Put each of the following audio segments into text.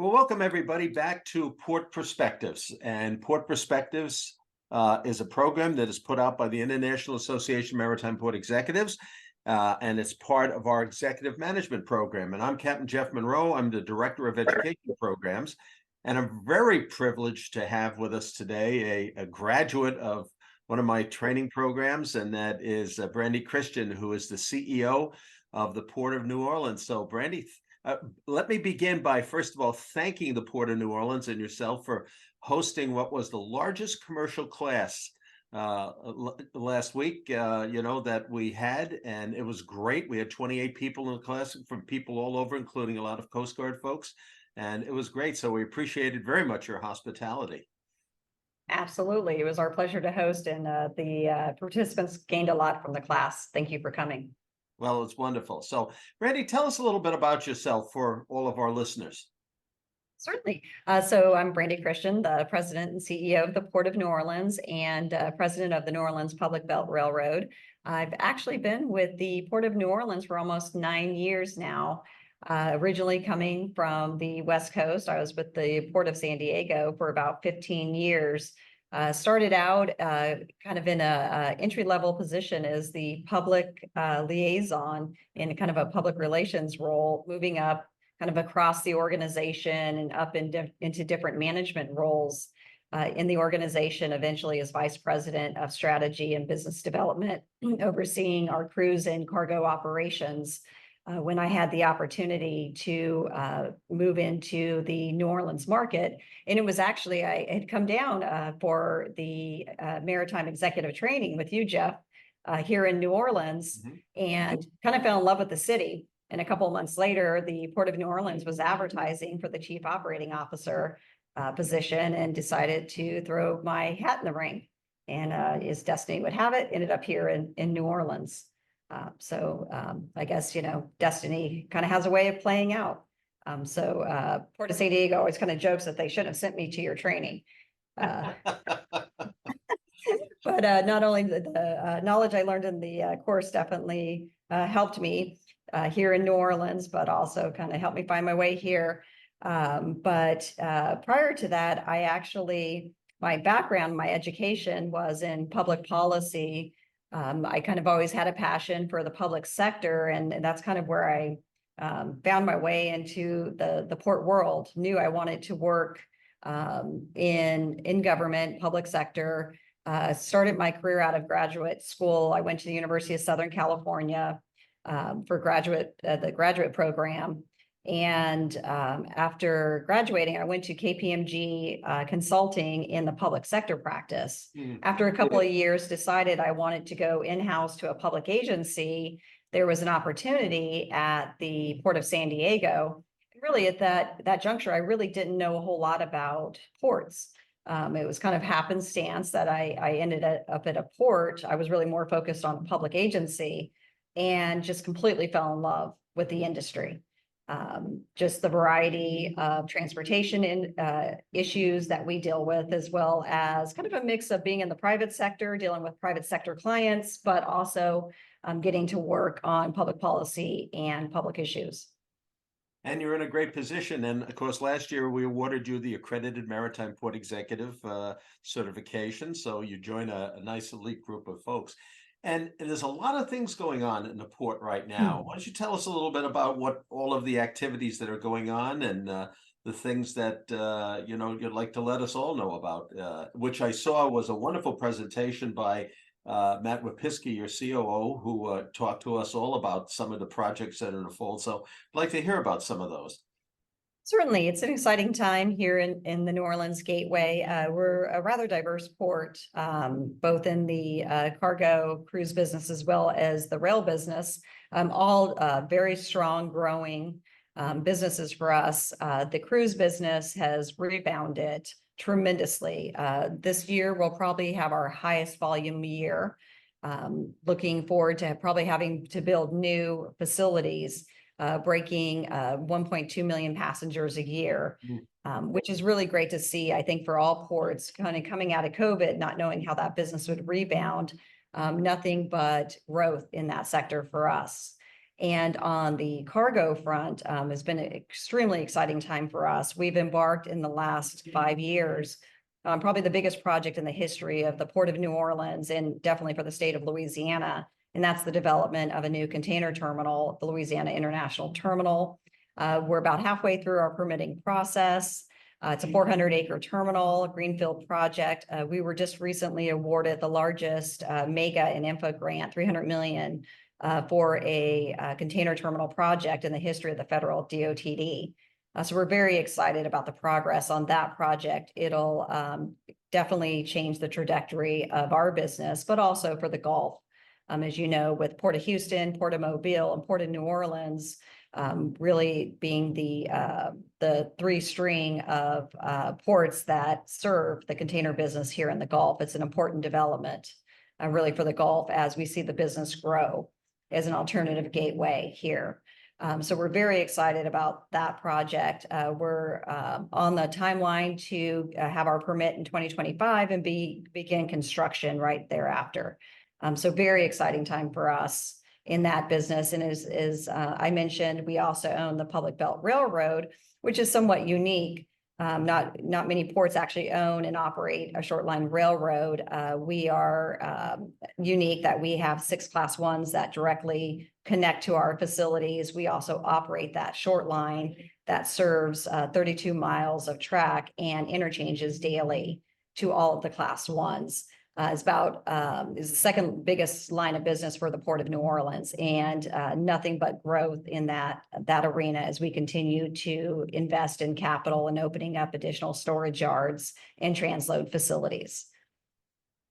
Well, welcome everybody back to Port Perspectives. And Port Perspectives is a program that is put out by the International Association of Maritime Port Executives, and it's part of our executive management program. And I'm Captain Jeff Monroe. I'm the Director of Education Programs, and I'm very privileged to have with us today a graduate of one of my training programs, and that is Brandy Christian, who is the CEO of the Port of New Orleans. So, Brandy, let me begin by, first of all, thanking the Port of New Orleans and yourself for hosting what was the largest commercial class last week, that we had, and it was great. We had 28 people in the class from people all over, including a lot of Coast Guard folks, and it was great. So we appreciated very much your hospitality. Absolutely. It was our pleasure to host, and the participants gained a lot from the class. Thank you for coming. Well, it's wonderful. So, Randy, tell us a little bit about yourself for all of our listeners. Certainly. So I'm Brandy Christian, the president and CEO of the Port of New Orleans and president of the New Orleans Public Belt Railroad. I've actually been with the Port of New Orleans for almost 9 years now. Originally coming from the West Coast, I was with the Port of San Diego for about 15 years. Started out kind of in a entry-level position as the public liaison in kind of a public relations role, moving up kind of across the organization and up into different management roles in the organization, eventually as vice president of strategy and business development, overseeing our cruise and cargo operations. When I had the opportunity to move into the New Orleans market. And it was actually, I had come down for the maritime executive training with you, Jeff, here in New Orleans, and kind of fell in love with the city. And a couple of months later, the Port of New Orleans was advertising for the chief operating officer position, and decided to throw my hat in the ring. And as destiny would have it, ended up here in New Orleans. I guess, destiny kind of has a way of playing out. Port of San Diego always kind of jokes that they should have sent me to your training. But not only the knowledge I learned in the course definitely helped me here in New Orleans, but also kind of helped me find my way here. But prior to that, my background, my education was in public policy. I kind of always had a passion for the public sector, and that's kind of where I found my way into the port world. Knew I wanted to work in government, public sector. Started my career out of graduate school. I went to the University of Southern California for the graduate program. And after graduating, I went to KPMG consulting in the public sector practice. After a couple of years, decided I wanted to go in-house to a public agency. There was an opportunity at the Port of San Diego. Really, at that juncture, I really didn't know a whole lot about ports. It was kind of happenstance that I ended up at a port. I was really more focused on a public agency, and just completely fell in love with the industry. Just the variety of transportation issues that we deal with, as well as kind of a mix of being in the private sector, dealing with private sector clients, but also getting to work on public policy and public issues. And you're in a great position. And of course, last year we awarded you the Accredited Maritime Port Executive certification. So you join a nice elite group of folks. And there's a lot of things going on in the port right now. Why don't you tell us a little bit about what all of the activities that are going on, and the things that you'd like to let us all know about, which I saw was a wonderful presentation by Matt Wapiski, your COO, who talked to us all about some of the projects that are in the fold. So I'd like to hear about some of those. Certainly, it's an exciting time here in the New Orleans Gateway. We're a rather diverse port, both in the cargo cruise business as well as the rail business, all very strong, growing businesses for us. The cruise business has rebounded tremendously. This year, we'll probably have our highest volume year. Looking forward to probably having to build new facilities, breaking 1.2 million passengers a year, which is really great to see. I think for all ports kind of coming out of COVID, not knowing how that business would rebound, nothing but growth in that sector for us. And on the cargo front, has been an extremely exciting time for us. We've embarked in the last 5 years, probably the biggest project in the history of the Port of New Orleans and definitely for the state of Louisiana. And that's the development of a new container terminal, the Louisiana International Terminal. We're about halfway through our permitting process. It's a 400-acre terminal, greenfield project. We were just recently awarded the largest mega and info grant, $300 million, for a container terminal project in the history of the federal DOTD. So we're very excited about the progress on that project. It'll definitely change the trajectory of our business, but also for the Gulf. As you know, with Port of Houston, Port of Mobile, and Port of New Orleans, really being the three string of ports that serve the container business here in the Gulf. It's an important development really for the Gulf as we see the business grow as an alternative gateway here. So we're very excited about that project. We're on the timeline to have our permit in 2025 and begin construction right thereafter. So very exciting time for us in that business. And as I mentioned, we also own the Public Belt Railroad, which is somewhat unique. Not many ports actually own and operate a short line railroad. We are unique that we have 6 Class 1s that directly connect to our facilities. We also operate that short line that serves 32 miles of track and interchanges daily to all of the Class 1s. Is the second biggest line of business for the Port of New Orleans, and nothing but growth in that arena as we continue to invest in capital and opening up additional storage yards and transload facilities.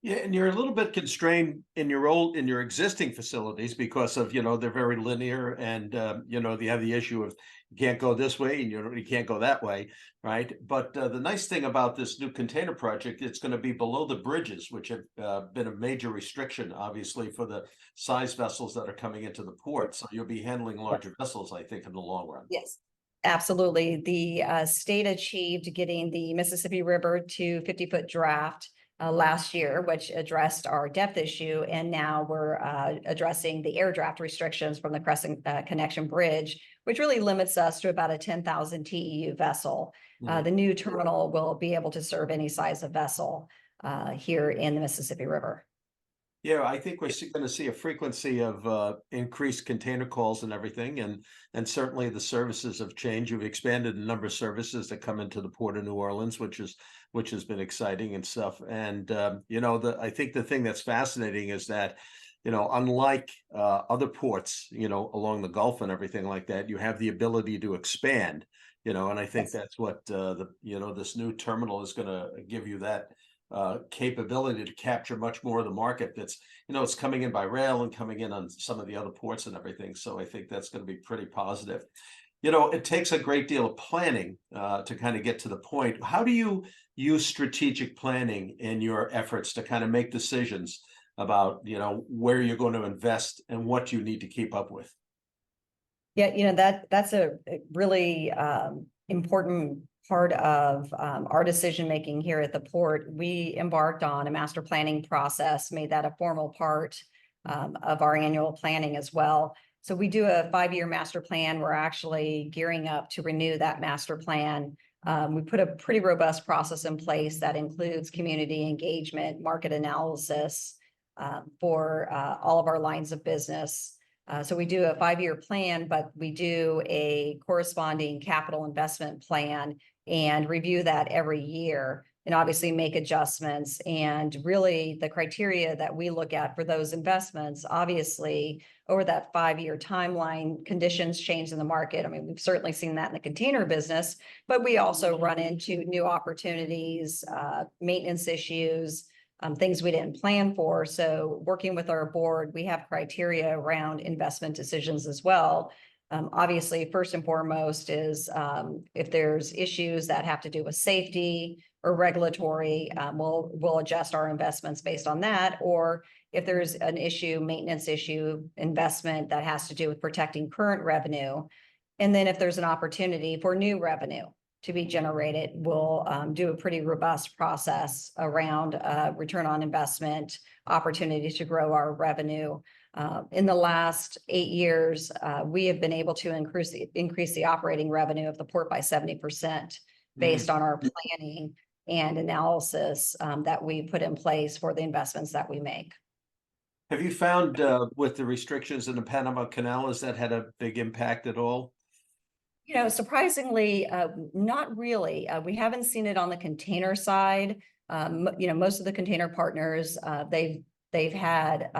Yeah, and you're a little bit constrained in your existing facilities because of, they're very linear, and you have the issue of you can't go this way and you can't go that way, right? But the nice thing about this new container project, it's going to be below the bridges, which have been a major restriction, obviously, for the size vessels that are coming into the port. So you'll be handling larger vessels, I think, in the long run. Yes. Absolutely. The state achieved getting the Mississippi River to 50-foot draft last year, which addressed our depth issue. And now we're addressing the air draft restrictions from the Crescent Connection Bridge, which really limits us to about a 10,000 TEU vessel. The new terminal will be able to serve any size of vessel here in the Mississippi River. Yeah, I think we're going to see a frequency of increased container calls and everything, and certainly the services have changed. You've expanded the number of services that come into the Port of New Orleans, which has been exciting and stuff. And I think the thing that's fascinating is that, unlike other ports, along the Gulf and everything like that, you have the ability to expand. And I think that's what this new terminal is going to give you, that capability to capture much more of the market that's, it's coming in by rail and coming in on some of the other ports and everything. So I think that's going to be pretty positive. It takes a great deal of planning to kind of get to the point. How do you use strategic planning in your efforts to kind of make decisions about, where you're going to invest and what you need to keep up with? Yeah, that's a really important part of our decision making here at the port. We embarked on a master planning process, made that a formal part of our annual planning as well. So we do a 5-year master plan. We're actually gearing up to renew that master plan. We put a pretty robust process in place that includes community engagement, market analysis for all of our lines of business. So we do a 5-year plan, but we do a corresponding capital investment plan and review that every year, and obviously make adjustments. And really the criteria that we look at for those investments, obviously over that 5-year timeline, conditions change in the market. I mean, we've certainly seen that in the container business, but we also run into new opportunities, maintenance issues, things we didn't plan for. So working with our board, we have criteria around investment decisions as well. Obviously, first and foremost is if there's issues that have to do with safety or regulatory, we'll adjust our investments based on that. Or if there's an issue, maintenance issue, investment that has to do with protecting current revenue. And then if there's an opportunity for new revenue. to be generated. We'll do a pretty robust process around return on investment, opportunity to grow our revenue. In the last 8 years, we have been able to increase the operating revenue of the port by 70% based on our planning and analysis that we put in place for the investments that we make. Have you found with the restrictions in the Panama Canal, has that had a big impact at all? You know, surprisingly, not really. We haven't seen it on the container side. You know, most of the container partners, they've had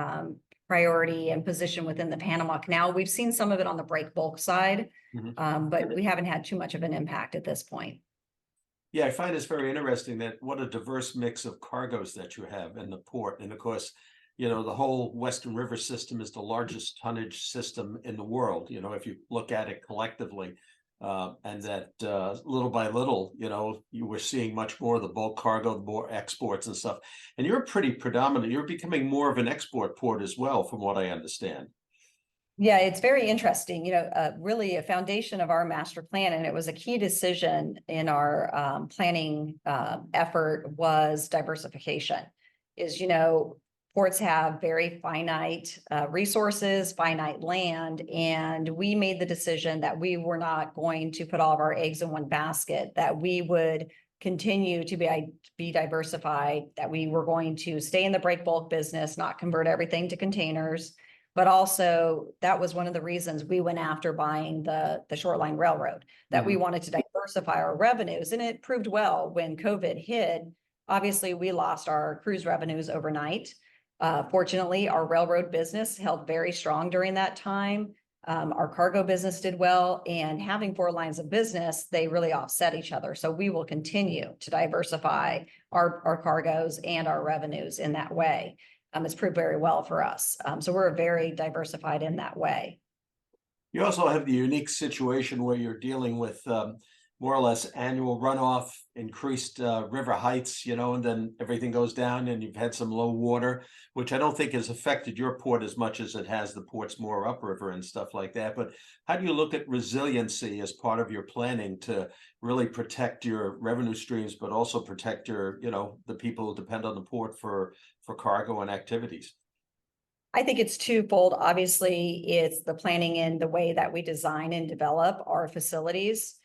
priority and position within the Panama Canal. We've seen some of it on the break bulk side, but we haven't had too much of an impact at this point. Yeah, I find it's very interesting that what a diverse mix of cargoes that you have in the port. And of course, you know, the whole Western River system is the largest tonnage system in the world, you know, if you look at it collectively. And that little by little, you know, you were seeing much more of the bulk cargo, more exports and stuff. And you're pretty predominant. You're becoming more of an export port as well, from what I understand. Yeah, it's very interesting. You know, really a foundation of our master plan, and it was a key decision in our planning effort was diversification. Is, you know, ports have very finite resources, finite land, and we made the decision that we were not going to put all of our eggs in one basket, that we would continue to be diversified, that we were going to stay in the break bulk business, not convert everything to containers. But also that was one of the reasons we went after buying the Shoreline Railroad, that we wanted to diversify our revenues. And it proved well when COVID hit. Obviously, we lost our cruise revenues overnight. Fortunately, our railroad business held very strong during that time. Our cargo business did well, and having 4 lines of business, they really offset each other. So we will continue to diversify our cargoes and our revenues in that way. It's proved very well for us. So we're very diversified in that way. You also have the unique situation where you're dealing with more or less annual runoff, increased river heights, you know, and then everything goes down and you've had some low water, which I don't think has affected your port as much as it has the ports more upriver and stuff like that. But how do you look at resiliency as part of your planning to really protect your revenue streams, but also protect your, you know, the people who depend on the port for cargo and activities? I think it's twofold. Obviously, it's the planning in the way that we design and develop our facilities.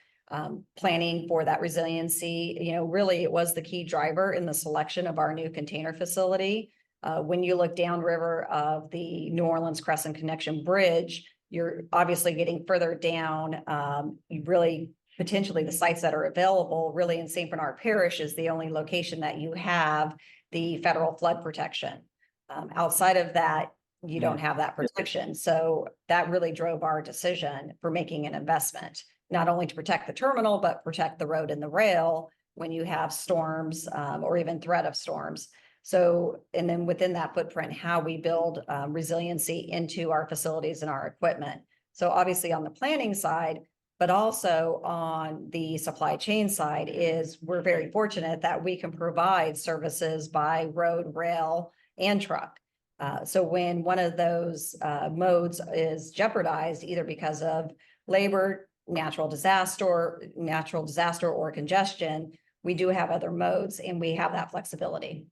Planning for that resiliency, you know, really it was the key driver in the selection of our new container facility. When you look downriver of the New Orleans Crescent Connection Bridge, you're obviously getting further down. You really potentially the sites that are available really in St. Bernard Parish is the only location that you have the federal flood protection. Outside of that, you don't have that protection. So that really drove our decision for making an investment, not only to protect the terminal, but protect the road and the rail when you have storms or even threat of storms. So, and then within that footprint, how we build resiliency into our facilities and our equipment. So obviously on the planning side, but also on the supply chain side is we're very fortunate that we can provide services by road, rail, and truck. So when one of those modes is jeopardized, either because of labor, natural disaster or congestion, we do have other modes and we have that flexibility.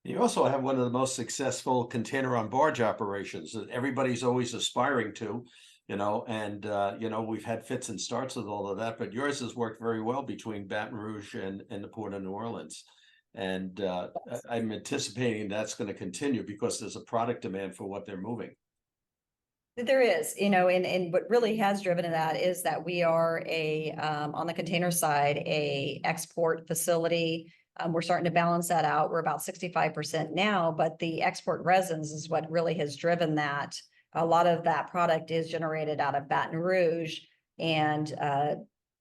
You also have one of the most successful container on barge operations that everybody's always aspiring to, you know, and, you know, we've had fits and starts with all of that, but yours has worked very well between Baton Rouge and the Port of New Orleans. And I'm anticipating that's going to continue because there's a product demand for what they're moving. There is, you know, and what really has driven that is that we are on the container side, a export facility. We're starting to balance that out. We're about 65% now, but the export resins is what really has driven that. A lot of that product is generated out of Baton Rouge, and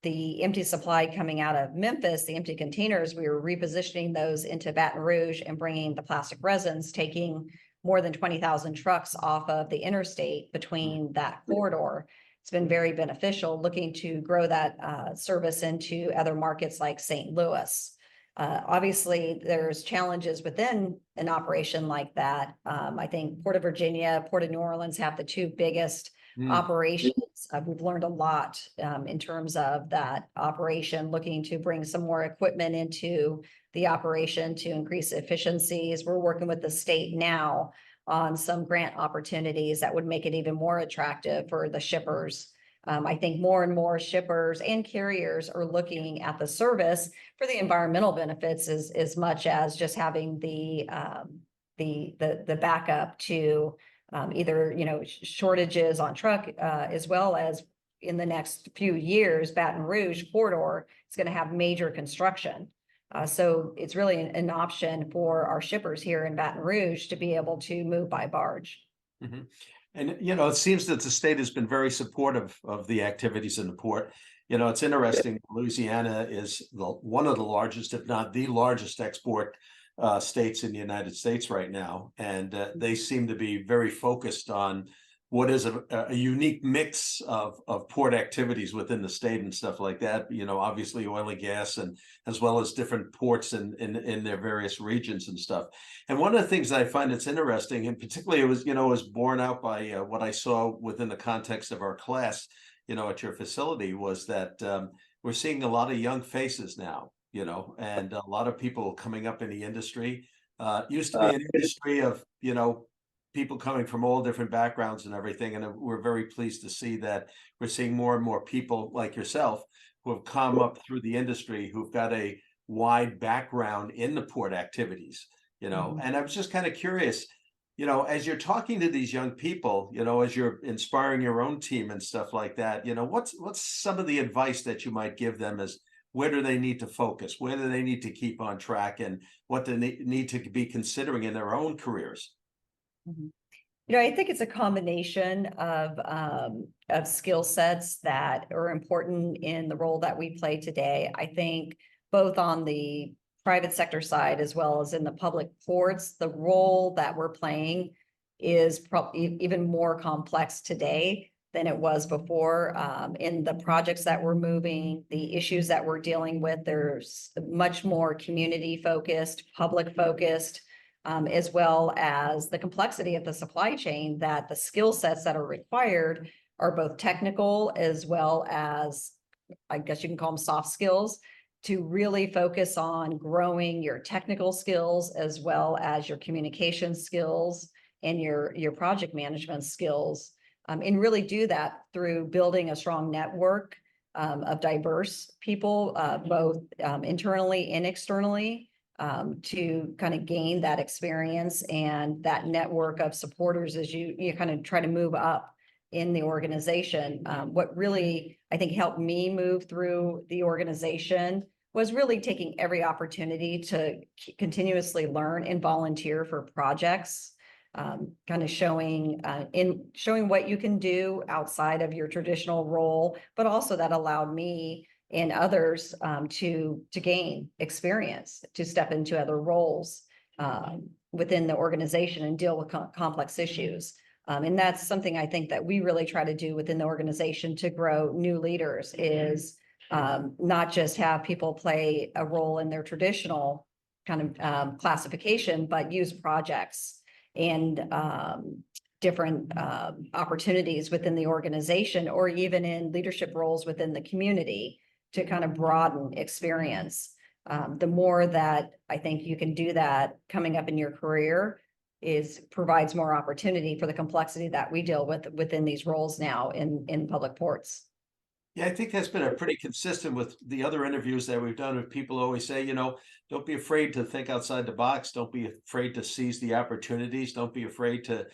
the empty supply coming out of Memphis, the empty containers, we were repositioning those into Baton Rouge and bringing the plastic resins, taking more than 20,000 trucks off of the interstate between that corridor. It's been very beneficial, looking to grow that service into other markets like St. Louis. Obviously, there's challenges within an operation like that. I think Port of Virginia, Port of New Orleans have the two biggest operations. We've learned a lot in terms of that operation, looking to bring some more equipment into the operation to increase efficiencies. We're working with the state now on some grant opportunities that would make it even more attractive for the shippers. I think more and more shippers and carriers are looking at the service for the environmental benefits as much as just having the backup to either shortages on truck as well as in the next few years, Baton Rouge corridor is going to have major construction. So it's really an option for our shippers here in Baton Rouge to be able to move by barge. Mm-hmm. And, it seems that the state has been very supportive of the activities in the port. It's interesting. Louisiana is one of the largest, if not the largest export states in the United States right now. And they seem to be very focused on what is a unique mix of port activities within the state and stuff like that. Obviously oil and gas, and as well as different ports in their various regions and stuff. And one of the things I find that's interesting, and particularly it was borne out by what I saw within the context of our class, at your facility, was that we're seeing a lot of young faces now, and a lot of people coming up in the industry. Used to be an industry of, people coming from all different backgrounds and everything. And we're very pleased to see that we're seeing more and more people like yourself who have come up through the industry, who've got a wide background in the port activities, And I was just kind of curious, as you're talking to these young people, as you're inspiring your own team and stuff like that, what's some of the advice that you might give them as where do they need to focus? Where do they need to keep on track, and what do they need to be considering in their own careers? I think it's a combination of skill sets that are important in the role that we play today. I think both on the private sector side as well as in the public ports, the role that we're playing is probably even more complex today than it was before. In the projects that we're moving, the issues that we're dealing with, there's much more community focused, public focused, as well as the complexity of the supply chain, that the skill sets that are required are both technical as well as, I guess you can call them soft skills, to really focus on growing your technical skills as well as your communication skills and your project management skills, and really do that through building a strong network of diverse people, both internally and externally, to kind of gain that experience and that network of supporters as you kind of try to move up in the organization. What really, I think, helped me move through the organization was really taking every opportunity to continuously learn and volunteer for projects, kind of showing what you can do outside of your traditional role, but also that allowed me and others to gain experience, to step into other roles within the organization and deal with complex issues. And that's something I think that we really try to do within the organization to grow new leaders, is not just have people play a role in their traditional kind of classification, but use projects and different opportunities within the organization, or even in leadership roles within the community, to kind of broaden experience. The more that I think you can do that coming up in your career provides more opportunity for the complexity that we deal with within these roles now in public ports. Yeah, I think that's been pretty consistent with the other interviews that we've done. With people always say, don't be afraid to think outside the box. Don't be afraid to seize the opportunities. Don't be afraid to,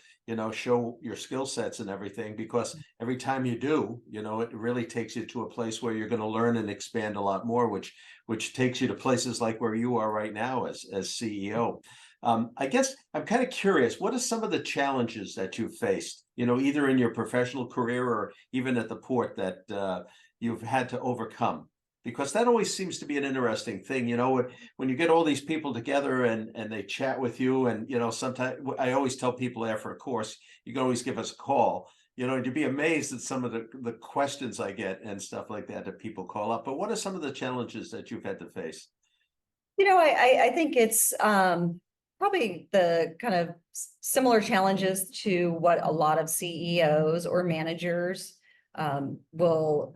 show your skill sets and everything, because every time you do, it really takes you to a place where you're going to learn and expand a lot more, which takes you to places like where you are right now as CEO. I guess I'm kind of curious, what are some of the challenges that you've faced, either in your professional career or even at the port, that you've had to overcome? Because that always seems to be an interesting thing, when you get all these people together and they chat with you, and, sometimes I always tell people after a course, you can always give us a call, and you'd be amazed at some of the questions I get and stuff like that people call up. But what are some of the challenges that you've had to face? I think it's probably the kind of similar challenges to what a lot of CEOs or managers will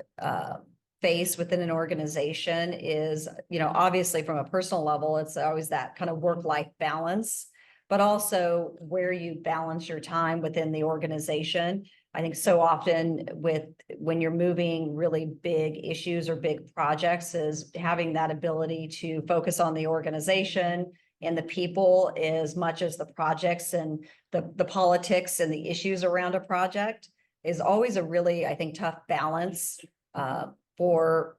face within an organization is, obviously from a personal level, it's always that kind of work-life balance, but also where you balance your time within the organization. I think so often when you're moving really big issues or big projects is having that ability to focus on the organization and the people as much as the projects and the politics and the issues around a project is always a really, I think, tough balance for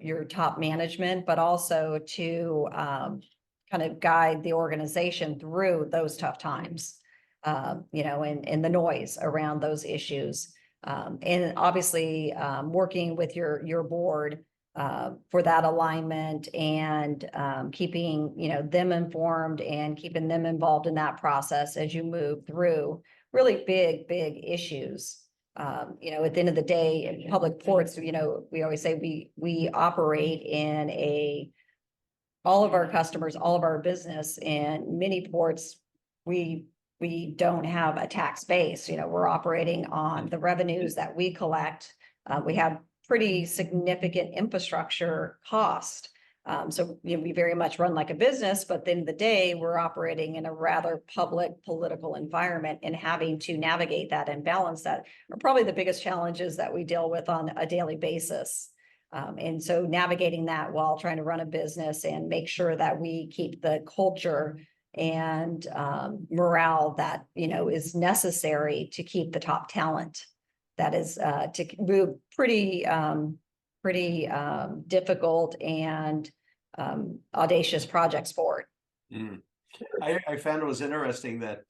your top management, but also to kind of guide the organization through those tough times. And the noise around those issues. And obviously, working with your board for that alignment and keeping, them informed and keeping them involved in that process as you move through really big issues. At the end of the day, in public ports, we always say we operate in all of our customers, all of our business, and many ports, we don't have a tax base. We're operating on the revenues that we collect. We have pretty significant infrastructure cost. So we very much run like a business, but at the end of the day, we're operating in a rather public political environment, and having to navigate that and balance that are probably the biggest challenges that we deal with on a daily basis. And so navigating that while trying to run a business and make sure that we keep the culture and morale that is necessary to keep the top talent that is to move pretty difficult and audacious projects forward. I found it was interesting that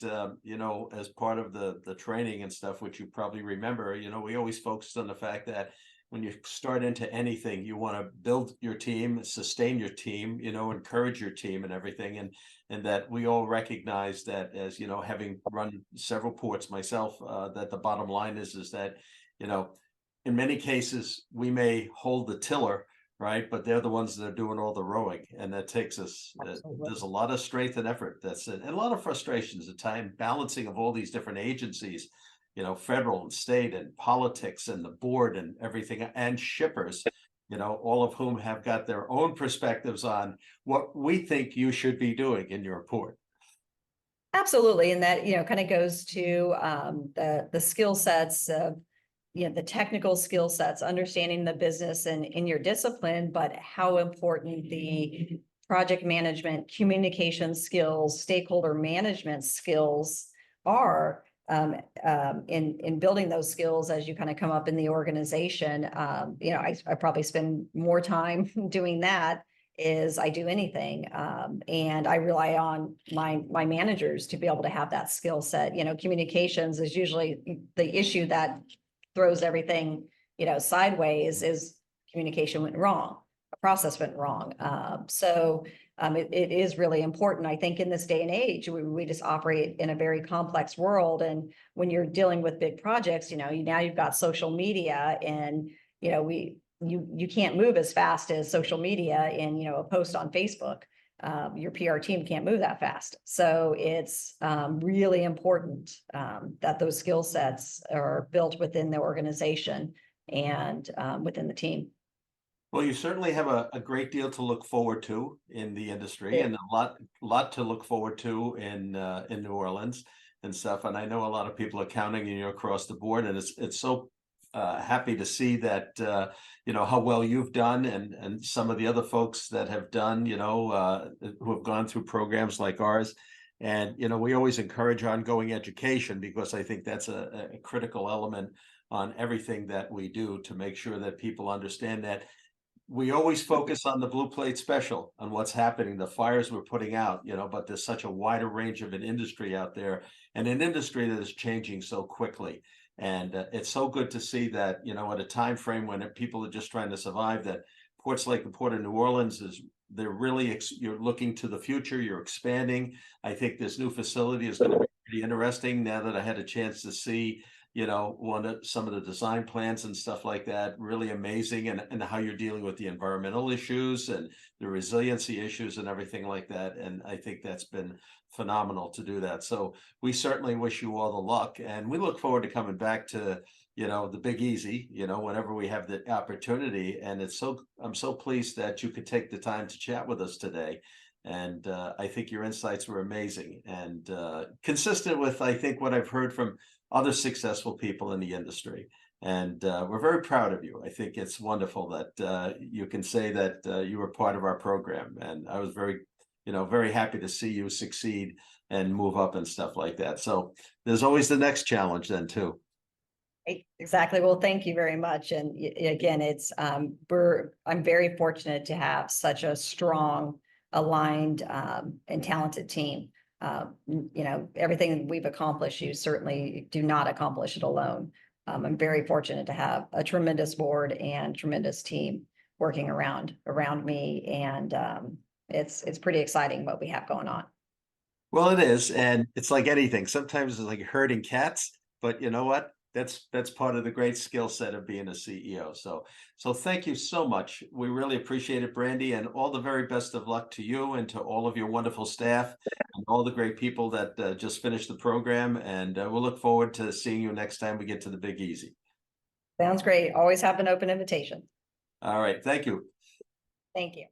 as part of the training and stuff, which you probably remember, we always focused on the fact that when you start into anything, you want to build your team, sustain your team, encourage your team and everything. And that we all recognize that, as having run several ports myself, that the bottom line is that, in many cases, we may hold the tiller, right? But they're the ones that are doing all the rowing. And that takes us, there's a lot of strength and effort. And a lot of frustrations at time balancing of all these different agencies, federal and state and politics and the board and everything, and shippers, all of whom have got their own perspectives on what we think you should be doing in your port. Absolutely. And that, kind of goes to the skill sets of, the technical skill sets, understanding the business and in your discipline, but how important the project management, communication skills, stakeholder management skills are in building those skills as you kind of come up in the organization. I probably spend more time doing that as I do anything. And I rely on my managers to be able to have that skill set. Communications is usually the issue that throws everything, sideways, is communication went wrong, a process went wrong. So it is really important. I think in this day and age, we just operate in a very complex world. And when you're dealing with big projects, now you've got social media, and, you can't move as fast as social media and, a post on Facebook. Your PR team can't move that fast. So it's really important that those skill sets are built within the organization and within the team. Well, you certainly have a great deal to look forward to in the industry, and a lot to look forward to in New Orleans and stuff. And I know a lot of people are counting on you across the board, and it's so happy to see that how well you've done, and some of the other folks that have done, who have gone through programs like ours. And we always encourage ongoing education, because I think that's a critical element on everything that we do, to make sure that people understand that we always focus on the blue plate special, on what's happening, the fires we're putting out, but there's such a wider range of an industry out there, and an industry that is changing so quickly. And it's so good to see that, at a time frame when people are just trying to survive, that ports like the Port of New Orleans they're really, you're looking to the future, you're expanding. I think this new facility is going to be pretty interesting, now that I had a chance to see some of the design plans and stuff like that, really amazing, and how you're dealing with the environmental issues and the resiliency issues and everything like that. And I think that's been phenomenal to do that. So we certainly wish you all the luck, and we look forward to coming back to the Big Easy, whenever we have the opportunity. And I'm so pleased that you could take the time to chat with us today. And I think your insights were amazing and consistent with, I think, what I've heard from other successful people in the industry. And we're very proud of you. I think it's wonderful that you can say that you were part of our program. And I was very happy to see you succeed and move up and stuff like that. So there's always the next challenge then too. Exactly. Well, thank you very much. And again, I'm very fortunate to have such a strong, aligned, and talented team. Everything that we've accomplished, you certainly do not accomplish it alone. I'm very fortunate to have a tremendous board and tremendous team working around me. And it's pretty exciting what we have going on. Well, it is. And it's like anything. Sometimes it's like herding cats, but you know what? That's part of the great skill set of being a CEO. So thank you so much. We really appreciate it, Brandy, and all the very best of luck to you and to all of your wonderful staff and all the great people that just finished the program. And we'll look forward to seeing you next time we get to the Big Easy. Sounds great. Always have an open invitation. All right. Thank you. Thank you.